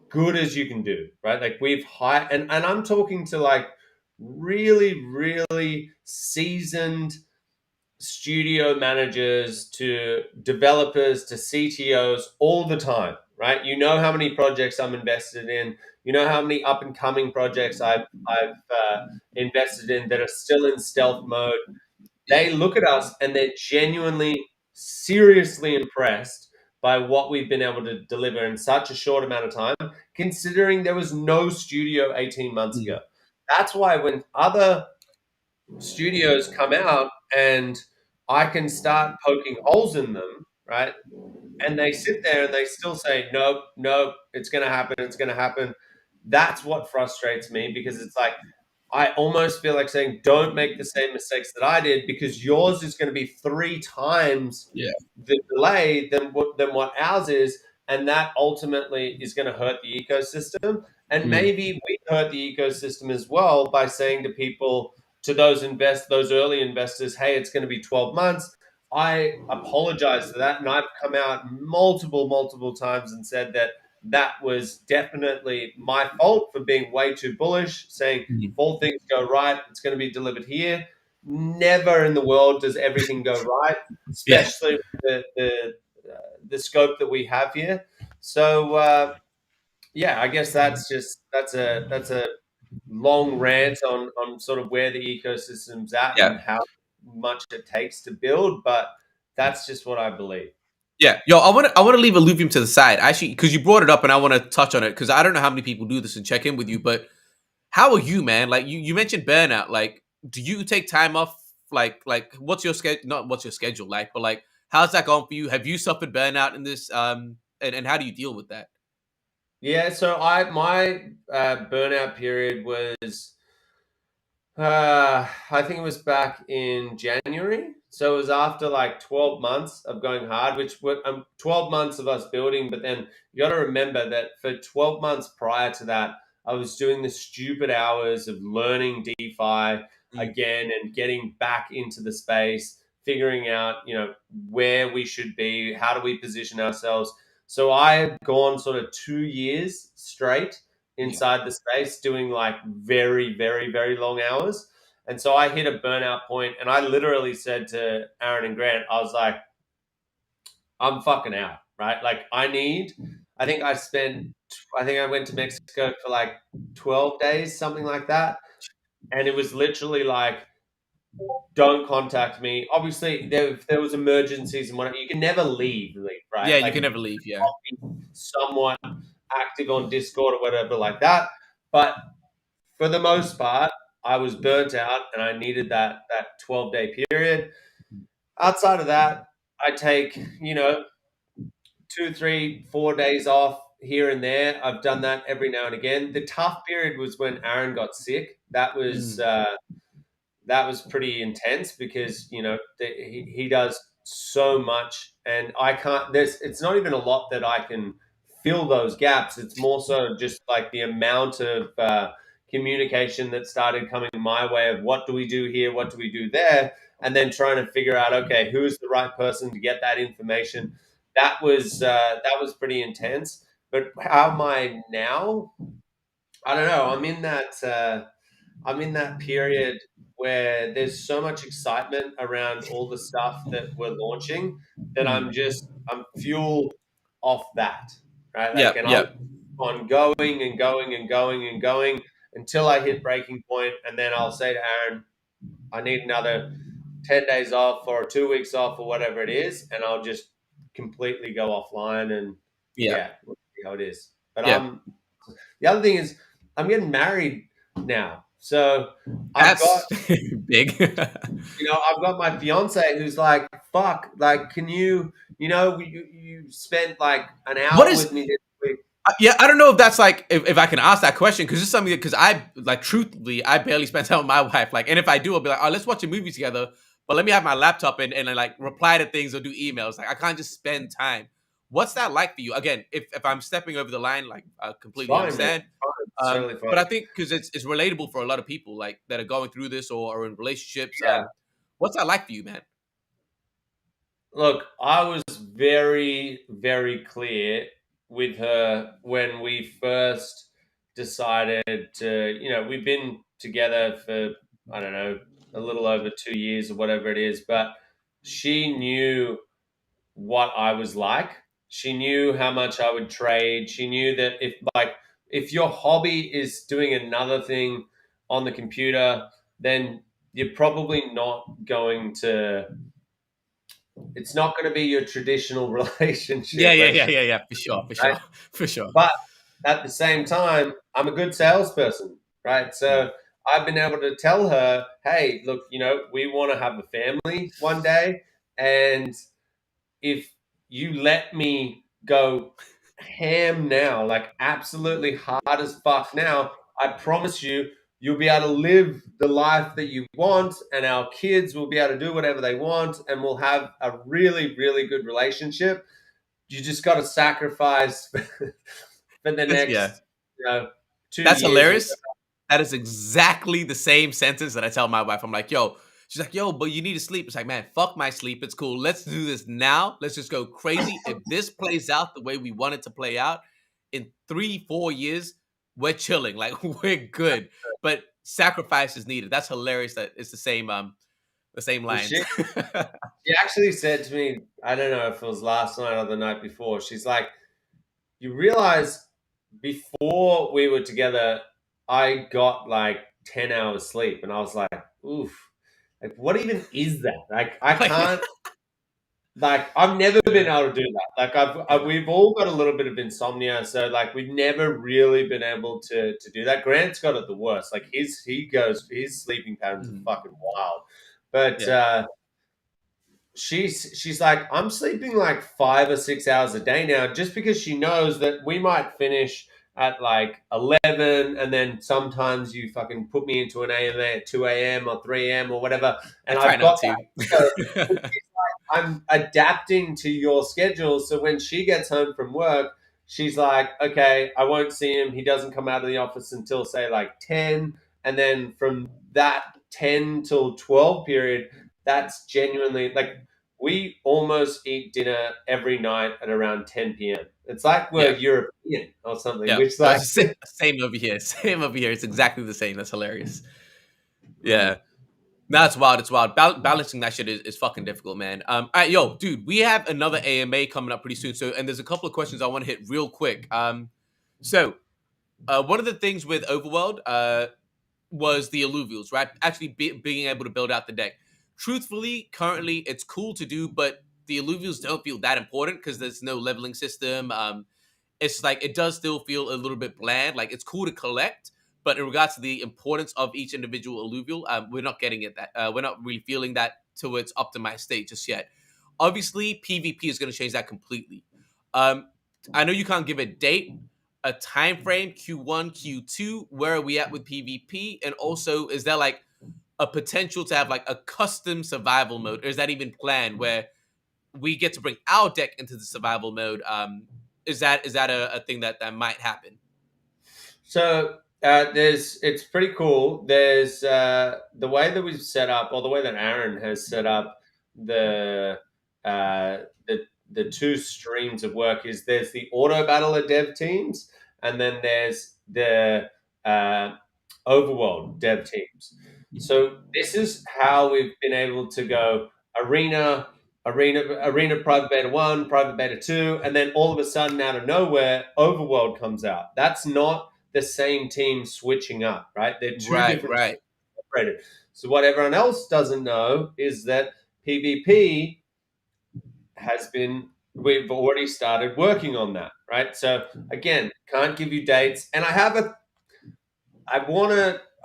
good as you can do, right? Like we've hired, and I'm talking to like really, really seasoned studio managers to developers to CTOs all the time, right? You know how many projects I'm invested in. You know how many up and coming projects I've invested in that are still in stealth mode. Yeah. They look at us and they're genuinely, seriously impressed by what we've been able to deliver in such a short amount of time, considering there was no studio 18 months Mm. ago. That's why when other studios come out and I can start poking holes in them, right? And they sit there and they still say, nope, nope, it's going to happen, it's going to happen. That's what frustrates me because it's like, I almost feel like saying, don't make the same mistakes that I did because yours is going to be 3 times Yeah. the delay than what ours is. And that ultimately is going to hurt the ecosystem. And Mm. maybe we hurt the ecosystem as well by saying to people, to those early investors, hey, it's going to be 12 months. I apologize for that. And I've come out multiple times and said that that was definitely my fault for being way too bullish, saying if Mm. all things go right, it's going to be delivered here. Never in the world does everything go right, Yeah. especially with the scope that we have here. So yeah, I guess that's a long rant on sort of where the ecosystem's at Yeah. and how much it takes to build, but that's just what I believe. Yeah, yo, I want to leave Illuvium to the side actually because you brought it up and I want to touch on it because I don't know how many people do this and check in with you, but how are you, man? Like you mentioned burnout. Like, do you take time off? Like what's your schedule? Not what's your schedule like, but like how's that going for you? Have you suffered burnout in this? And how do you deal with that? Yeah, so I my burnout period was I think it was back in January. So it was after like 12 months of going hard, which were 12 months of us building. But then you got to remember that for 12 months prior to that, I was doing the stupid hours of learning DeFi Mm. again and getting back into the space, figuring out, where we should be, how do we position ourselves. So I had gone sort of 2 years straight Yeah. inside the space doing like very, very, very long hours. And so I hit a burnout point and I literally said to Aaron and Grant, I was like, I'm fucking out, right? Like I think I think I went to Mexico for like 12 days, something like that. And it was literally like, don't contact me. Obviously, there was emergencies and whatnot. You can never leave, right? Yeah, you Like can you never leave. Yeah. can be somewhat active on Discord or whatever like that. But for the most part, I was burnt out and I needed that 12-day period. Outside of that, I take, 2, 3, 4 days off here and there. I've done that every now and again. The tough period was when Aaron got sick. Mm. That was pretty intense because he does so much and I can't there's it's not even a lot that I can fill those gaps. It's more so just like the amount of communication that started coming my way of what do we do here, what do we do there, and then trying to figure out, okay, who's the right person to get that information. That was pretty intense. But how am I now? I don't know. I'm in that period where there's so much excitement around all the stuff that we're launching that Hmm. I'm fueled off that, right? Like, Yep, and I'll yep. keep on going and going and going and going until I hit breaking point, and then I'll say to Aaron, I need another 10 days off or 2 weeks off or whatever it is, and I'll just completely go offline and Yeah. yeah, we'll see how it is. But Yeah. the other thing is I'm getting married now. So I've got, That's big. I've got my fiance who's like, fuck, like, can you spent like an What hour is with me this week. Yeah, I don't know if that's like if I can ask that question because it's something because I like truthfully I barely spend time with my wife. Like, and if I do, I'll be like, oh, let's watch a movie together. But let me have my laptop and like reply to things or do emails. Like, I can't just spend time. What's that like for you? Again, if I'm stepping over the line, like I It's completely fine, man. understand. It's fine. It's totally But fine. I think because it's relatable for a lot of people like that are going through this or are in relationships. Yeah. What's that like for you, man? Look, I was very, very clear with her when we first decided to, we've been together for, I don't know, a little over 2 years or whatever it is, but she knew what I was like. She knew how much I would trade. She knew that if your hobby is doing another thing on the computer, then you're probably not going to it's not going to be your traditional Yeah, relationship, yeah, let's yeah, just yeah, yeah, for say, sure, for right? sure, for sure. But at the same time, I'm a good salesperson, right? Mm. So I've been able to tell her, hey, look, we want to have a family one day. And if you let me go ham now, like absolutely hard as fuck now, I promise you, you'll be able to live the life that you want, and our kids will be able to do whatever they want, and we'll have a really, really good relationship. You just got to sacrifice for the Yeah. next, you know, two That's years or hilarious. That is exactly the same sentence that I tell my wife. I'm like, yo, she's like, yo, but you need to sleep. It's like, man, fuck my sleep. It's cool. Let's do this now. Let's just go crazy. If this plays out the way we want it to play out in 3, 4 years, we're chilling. Like we're good. But sacrifice is needed. That's hilarious that it's the same well, lines. she actually said to me, I don't know if it was last night or the night before. She's like, you realize before we were together, I got like 10 hours sleep. And I was like, oof, like, what even is that? Like, I Like, can't, like, I've never been able to do that. Like, yeah. we've all got a little bit of insomnia. So, like, we've never really been able to do that. Grant's got it the worst. Like, his sleeping patterns are Mhm. fucking wild. But, Yeah. she's like, I'm sleeping like 5 or 6 hours a day now, just because she knows that we might finish at like 11, and then sometimes you fucking put me into an AMA at 2 a.m. or 3 a.m. or whatever, I and try I've not got to. that. So I'm adapting to your schedule. So when she gets home from work, she's like, okay, I won't see him. He doesn't come out of the office until say like 10. And then from that 10 till 12 period, that's genuinely like we almost eat dinner every night at around 10 p.m. It's like we're Yeah. European or something, Yeah. which No, like, it's the same over here. Same over here. It's exactly the same. That's hilarious. mm, Yeah. No, it's wild. It's wild. Balancing that shit is fucking difficult, man. All right, yo, dude, we have another AMA coming up pretty soon. So, and there's a couple of questions I want to hit real quick. One of the things with Overworld, was the alluvials, right? Actually, being able to build out the deck. Truthfully, currently, it's cool to do, but the alluvials don't feel that important because there's no leveling system. It's like it does still feel a little bit bland. Like it's cool to collect, but in regards to the importance of each individual alluvial, we're not getting it. That we're not really feeling that to its optimized state just yet. Obviously, PvP is going to change that completely. Um, I know you can't give a date, a time frame, Q1, Q2. Where are we at with PvP? And also, is there like a potential to have like a custom survival mode, or is that even planned where we get to bring our deck into the survival mode? Is that a thing that might happen? so it's pretty cool. There's the way that we've set up, or the way that Aaron has set up the uh, the two streams of work is there's the auto battler dev teams, and then there's the Overworld dev teams. So this is how we've been able to go arena private beta 1, private beta 2, and then all of a sudden out of nowhere Overworld comes out. That's not the same team switching up, right? They're two Right, different right. separated. So what everyone else doesn't know is that PvP has been, we've already started working on that, right? So again, can't give you dates, and I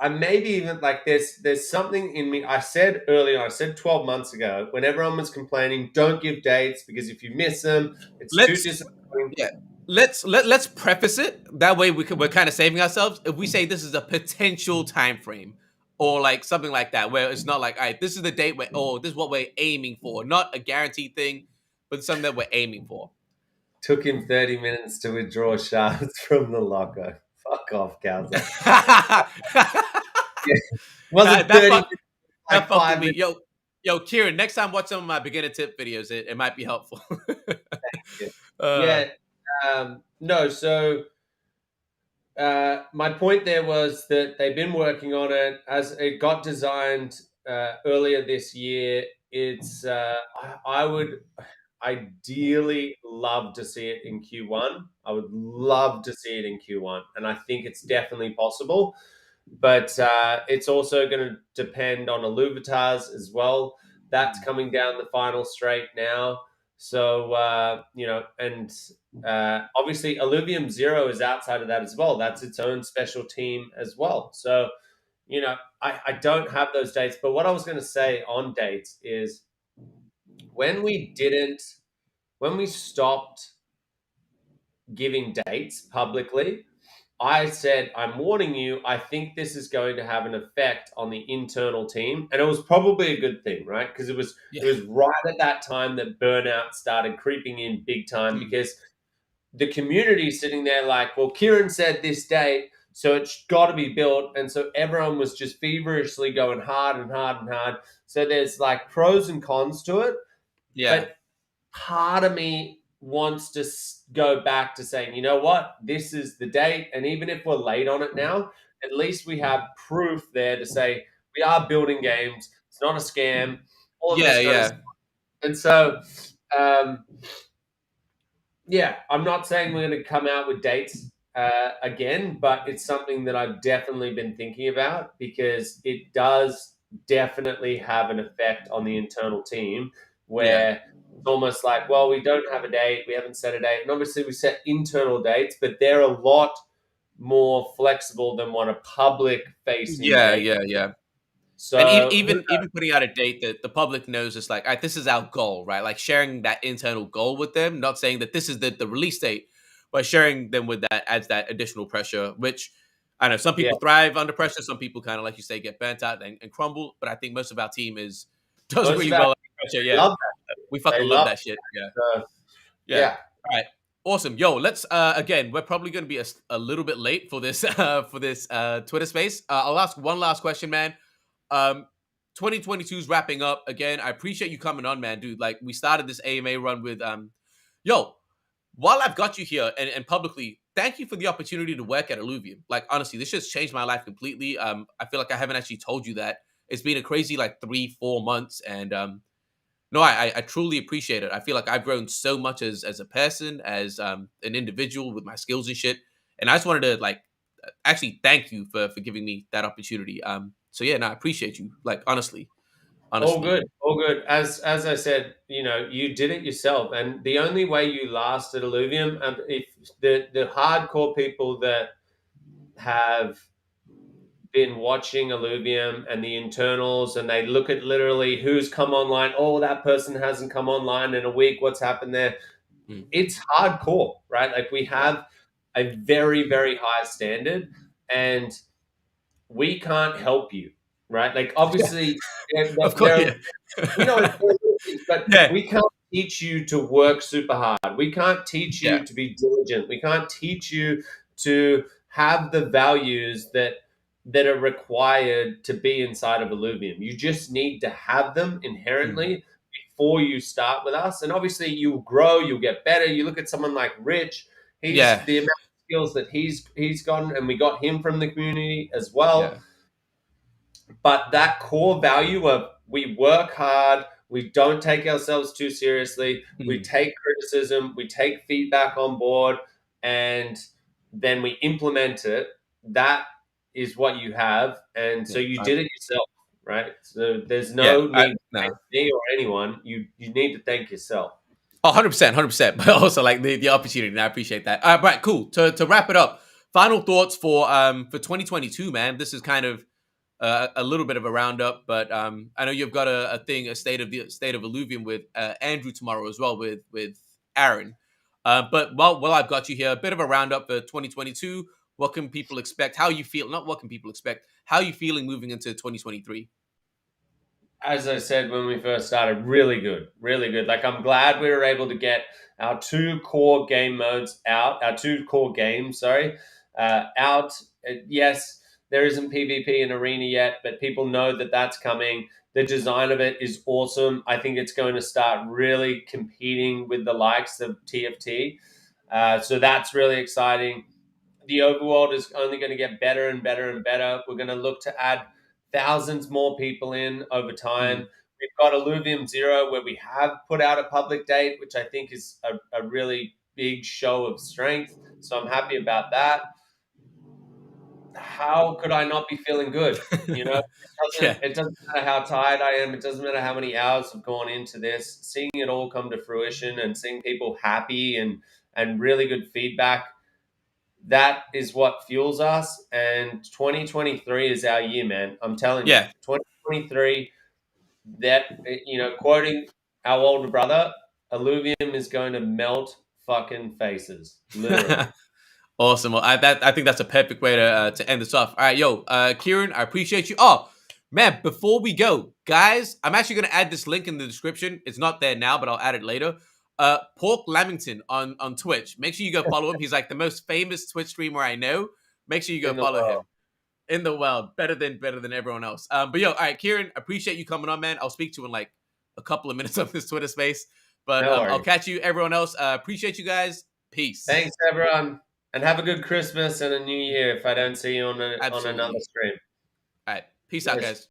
maybe even like there's something in me. I said earlier, I said 12 months ago, when everyone was complaining, don't give dates because if you miss them, it's too Let's disappointing. yeah. Let's preface it. That way we're kind of saving ourselves. If we say this is a potential time frame or like something like that, where it's not like, all right, this is the date where oh, this is what we're aiming for. Not a guaranteed thing, but something that we're aiming for. Took him 30 minutes to withdraw shards from the locker. Fuck off, Kowser. that Yeah. Wasn't that 30 fuck minutes, that like fucked with 5 me. minutes. Yo, Kieran, next time watch some of my beginner tip videos. It might be helpful. uh Yeah. No, so my point there was that they've been working on it as it got designed earlier this year. It's I would ideally love to see it in Q1. I would love to see it in Q1, and I think it's definitely possible. But it's also going to depend on Illuvitas as well. That's coming down the final straight now. So and obviously Illuvium Zero is outside of that as well. That's its own special team as well. So I don't have those dates. But what I was going to say on dates is when we didn't, when we stopped giving dates publicly, I said, I'm warning you, I think this is going to have an effect on the internal team. And it was probably a good thing, right? Because yeah. it was right at that time that burnout started creeping in big time Mm. because the community sitting there like, well, Kieran said this date, so it's got to be built. And so everyone was just feverishly going hard and hard and hard. So there's like pros and cons to it. Yeah. But part of me wants to go back to saying, you know what, this is the date. And even if we're late on it now, at least we have proof there to say we are building games. It's not a scam, all of Yeah, this kind of yeah. stuff. And so, um, yeah, I'm not saying we're going to come out with dates again, but it's something that I've definitely been thinking about because it does definitely have an effect on the internal team Yeah. where it's almost like, well, we don't have a date, we haven't set a date. And obviously, we set internal dates, but they're a lot more flexible than what a public facing Yeah, date. yeah, yeah. And So, even putting out a date that the public knows is like, all right, this is our goal, right? Like sharing that internal goal with them, not saying that this is the release date, but sharing them with that adds that additional pressure, which I know some yeah, people thrive under pressure. Some people kind of, like you say, get burnt out and crumble. But I think most of our team does most really of our well under pressure. Yeah. love We that. They fucking love love that shit. Yeah. it. So, Yeah. yeah. All right. Awesome. Yo, let's again, we're probably going to be a little bit late for this Twitter space. I'll ask one last question, man. Um 2022 is wrapping up again. I appreciate you coming on, man, dude. Like we started this AMA run with yo, while I've got you here and publicly, thank you for the opportunity to work at Illuvium. Like honestly, this just changed my life completely. I feel like I haven't actually told you that. It's been a crazy like 3-4 months and no, I truly appreciate it. I feel like I've grown so much as a person, as an individual with my skills and shit. And I just wanted to like actually thank you for giving me that opportunity. So yeah, no, I appreciate you. Like All honestly. good, all good. As I said, you did it yourself, and the only way you last at Illuvium, if the hardcore people that have been watching Illuvium and the internals, and they look at literally who's come online. Oh, that person hasn't come online in a week. What's happened there? Mm. It's hardcore, right? Like we Yeah. have a very, very high standard, and we can't help you, right? Like Yeah. obviously, Of course. there Yeah. it's little things, but Yeah. we can't teach you to work super hard. We can't teach Yeah. you to be diligent. We can't teach you to have the values that are required to be inside of Illuvium. You just need to have them Mm. inherently before you start with us. And obviously, you'll grow, you'll get better. You look at someone like Rich; he's Yeah. the amount of skills that he's gotten, and we got him from the community as well. Yeah. But that core value of we work hard, we don't take ourselves too seriously, we Hmm. take criticism, we take feedback on board, and then we implement it. That is what you have. And so Yeah. you did it yourself, right? So there's Yeah. no need to No. thank me or anyone. You need to thank yourself. Oh, 100%, 100%. But also like the opportunity. And I appreciate that. Right, cool. To wrap it up, final thoughts for 2022, man. This is kind of a little bit of a roundup, but I know you've got a state of Illuvium with Andrew tomorrow as well with Aaron. But while I've got you here, a bit of a roundup for 2022. What can people expect? How you feel? Not what can people expect. How are you feeling moving into 2023? As I said when we first started, really good, really good. Like, I'm glad we were able to get our two core game modes out, our two core games, sorry, out. Yes, there isn't PvP in Arena yet, but people know that that's coming. The design of it is awesome. I think it's going to start really competing with the likes of TFT. So that's really exciting. The overworld is only going to get better and better and better. We're going to look to add thousands more people in over time. Mm, We've got Illuvium Zero, where we have put out a public date, which I think is a really big show of strength. So I'm happy about that. How could I not be feeling good? You know, yeah, it doesn't matter how tired I am. It doesn't matter how many hours have gone into this. Seeing it all come to fruition and seeing people happy and really good feedback, that is what fuels us. And 2023 is our year, man. I'm telling you, yeah. 2023, that, quoting our older brother, Illuvium is going to melt fucking faces, literally. Awesome. Well, I think that's a perfect way to end this off. All right, yo, Kieran, I appreciate you. Oh, man, before we go, guys, I'm actually gonna add this link in the description. It's not there now, but I'll add it later. Pork Lamington on Twitch. Make sure you go follow him. He's like the most famous Twitch streamer I know. Make sure you go In the follow world. him. In the world, better than everyone else. But yo, all right, Kieran, appreciate you coming on, man. I'll speak to you in like a couple of minutes of this Twitter space. But No I'll worries. catch you, everyone else. Appreciate you guys. Thanks, Peace. everyone. And have a good Christmas and a new year if I don't see you on another Absolutely. stream. All right. Peace out, Cheers. guys.